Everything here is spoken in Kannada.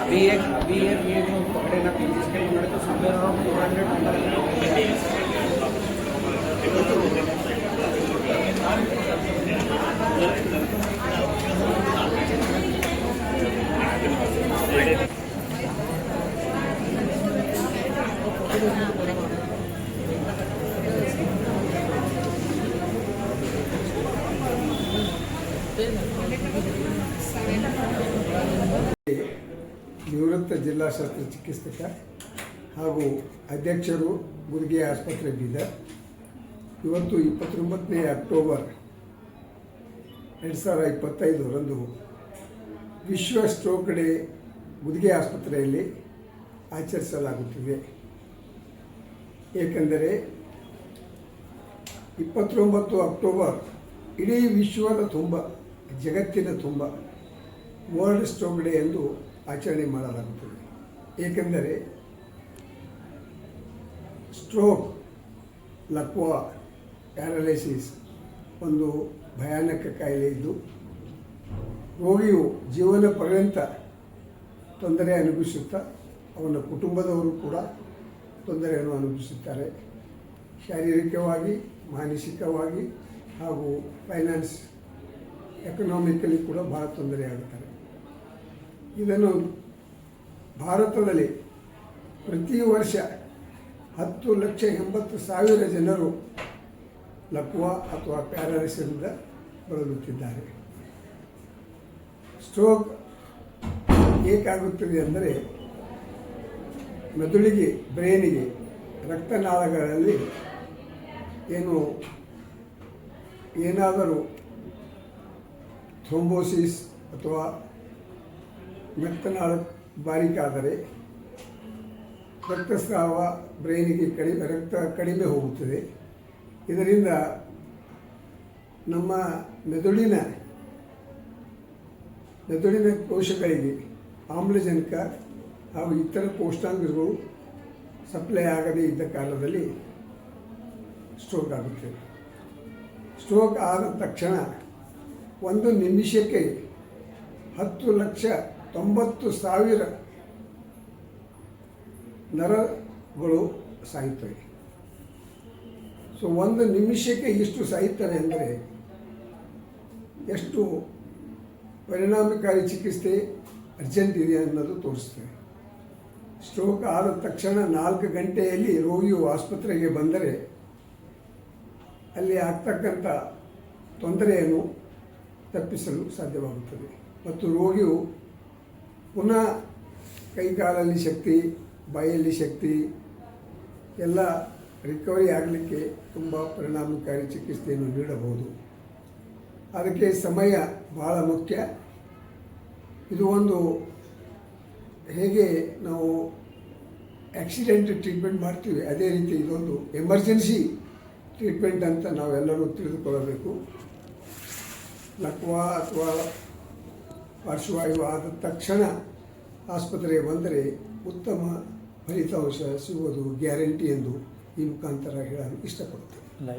अभी ये जो पकड़े ना जिसके नंबर तो समवेयर अराउंड 400 नंबर ನಿವೃತ್ತ ಜಿಲ್ಲಾ ಶಸ್ತ್ರಚಿಕಿತ್ಸಕ ಹಾಗೂ ಅಧ್ಯಕ್ಷರು ಗುರ್ಗೆ ಆಸ್ಪತ್ರೆ ಬೀದರ್. ಇವತ್ತು 29ನೇ ಅಕ್ಟೋಬರ್ 2025ರಂದು ವಿಶ್ವ ಸ್ಟ್ರೋಕ್ ಡೇ ಗುರ್ಗೆ ಆಸ್ಪತ್ರೆಯಲ್ಲಿ ಆಚರಿಸಲಾಗುತ್ತಿದೆ. ಏಕೆಂದರೆ 29 ಅಕ್ಟೋಬರ್ ಇಡೀ ವಿಶ್ವದ ತುಂಬ, ಜಗತ್ತಿನ ತುಂಬ ವರ್ಲ್ಡ್ ಸ್ಟ್ರೋಕ್ ಡೇ ಎಂದು ಆಚರಣೆ ಮಾಡಲಾಗುತ್ತದೆ. ಏಕೆಂದರೆ ಸ್ಟ್ರೋಕ್, ಲಕ್ವಾ, ಪ್ಯಾರಲೈಸಿಸ್ ಒಂದು ಭಯಾನಕ ಕಾಯಿಲೆ ಇದ್ದು ರೋಗಿಯು ಜೀವನ ಪರ್ಯಂತ ತೊಂದರೆ ಅನುಭವಿಸುತ್ತಾ ಅವನ ಕುಟುಂಬದವರು ಕೂಡ ತೊಂದರೆಯನ್ನು ಅನುಭವಿಸುತ್ತಾರೆ. ಶಾರೀರಿಕವಾಗಿ, ಮಾನಸಿಕವಾಗಿ ಹಾಗೂ ಫೈನಾನ್ಸ್, ಎಕನಾಮಿಕಲಿ ಕೂಡ ಭಾಳ ತೊಂದರೆಯಾಗುತ್ತಾರೆ. ಇದನ್ನು ಭಾರತದಲ್ಲಿ ಪ್ರತಿ ವರ್ಷ 10,80,000 ಜನರು ಲಕ್ವಾ ಅಥವಾ ಪ್ಯಾರಾಲಿಸಿಸ್ನಿಂದ ಬಳಲುತ್ತಿದ್ದಾರೆ. ಸ್ಟ್ರೋಕ್ ಏಕಾಗುತ್ತದೆ ಅಂದರೆ ಮೆದುಳಿಗೆ, ಬ್ರೈನಿಗೆ, ರಕ್ತನಾಳಗಳಲ್ಲಿ ಏನಾದರೂ ಥ್ರೋಂಬೋಸಿಸ್ ಅಥವಾ ರಕ್ತನಾಳ ಬಾರಿಕಾದರೆ ರಕ್ತಸ್ರಾವ ಬ್ರೈನಿಗೆ ರಕ್ತ ಕಡಿಮೆ ಹೋಗುತ್ತದೆ. ಇದರಿಂದ ನಮ್ಮ ಮೆದುಳಿನ ಕೋಶಗಳಿಗೆ ಆಮ್ಲಜನಕ ಹಾಗೂ ಇತರ ಪೋಷಕಾಂಶಗಳು ಸಪ್ಲೈ ಆಗದೇ ಇದ್ದ ಕಾಲದಲ್ಲಿ ಸ್ಟ್ರೋಕ್ ಆಗುತ್ತದೆ. ಸ್ಟ್ರೋಕ್ ಆದ ತಕ್ಷಣ 1 ನಿಮಿಷಕ್ಕೆ 10,90,000 ನರಗಳು ಸಾಯುತ್ತವೆ. ಸೊ 1 ನಿಮಿಷಕ್ಕೆ ಇಷ್ಟು ಸಾಯುತ್ತವೆ ಅಂದರೆ ಎಷ್ಟು ಪರಿಣಾಮಕಾರಿ ಚಿಕಿತ್ಸೆ ಅರ್ಜೆಂಟ್ ಇದೆ ಅನ್ನೋದು ತೋರಿಸ್ತದೆ. ಸ್ಟ್ರೋಕ್ ಆದ ತಕ್ಷಣ 4 ಗಂಟೆಯಲ್ಲಿ ರೋಗಿಯು ಆಸ್ಪತ್ರೆಗೆ ಬಂದರೆ ಅಲ್ಲಿ ಆಗ್ತಕ್ಕಂಥ ತೊಂದರೆಯನ್ನು ತಪ್ಪಿಸಲು ಸಾಧ್ಯವಾಗುತ್ತದೆ ಮತ್ತು ರೋಗಿಯು ಪುನಃ ಕೈಕಾಲಲ್ಲಿ ಶಕ್ತಿ, ಬಾಯಲ್ಲಿ ಶಕ್ತಿ ಎಲ್ಲ ರಿಕವರಿ ಆಗಲಿಕ್ಕೆ ತುಂಬ ಪರಿಣಾಮಕಾರಿ ಚಿಕಿತ್ಸೆಯನ್ನು ನೀಡಬಹುದು. ಅದಕ್ಕೆ ಸಮಯ ಬಹಳ ಮುಖ್ಯ. ಇದು ಒಂದು ಹೇಗೆ ನಾವು ಆಕ್ಸಿಡೆಂಟ್ ಟ್ರೀಟ್ಮೆಂಟ್ ಮಾಡ್ತೀವಿ ಅದೇ ರೀತಿ ಇದೊಂದು ಎಮರ್ಜೆನ್ಸಿ ಟ್ರೀಟ್ಮೆಂಟ್ ಅಂತ ನಾವೆಲ್ಲರೂ ತಿಳಿದುಕೊಳ್ಳಬೇಕು. ಲಕ್ವಾ ಅಥವಾ ಪಾರ್ಶ್ವವಾಯು ಆದ ತಕ್ಷಣ ಆಸ್ಪತ್ರೆಗೆ ಬಂದರೆ ಉತ್ತಮ ಫಲಿತಾಂಶ ಸಿಗುವುದು ಗ್ಯಾರಂಟಿ ಎಂದು ಈ ಮುಖಾಂತರ ಹೇಳಲು ಇಷ್ಟಪಡುತ್ತೇನೆ.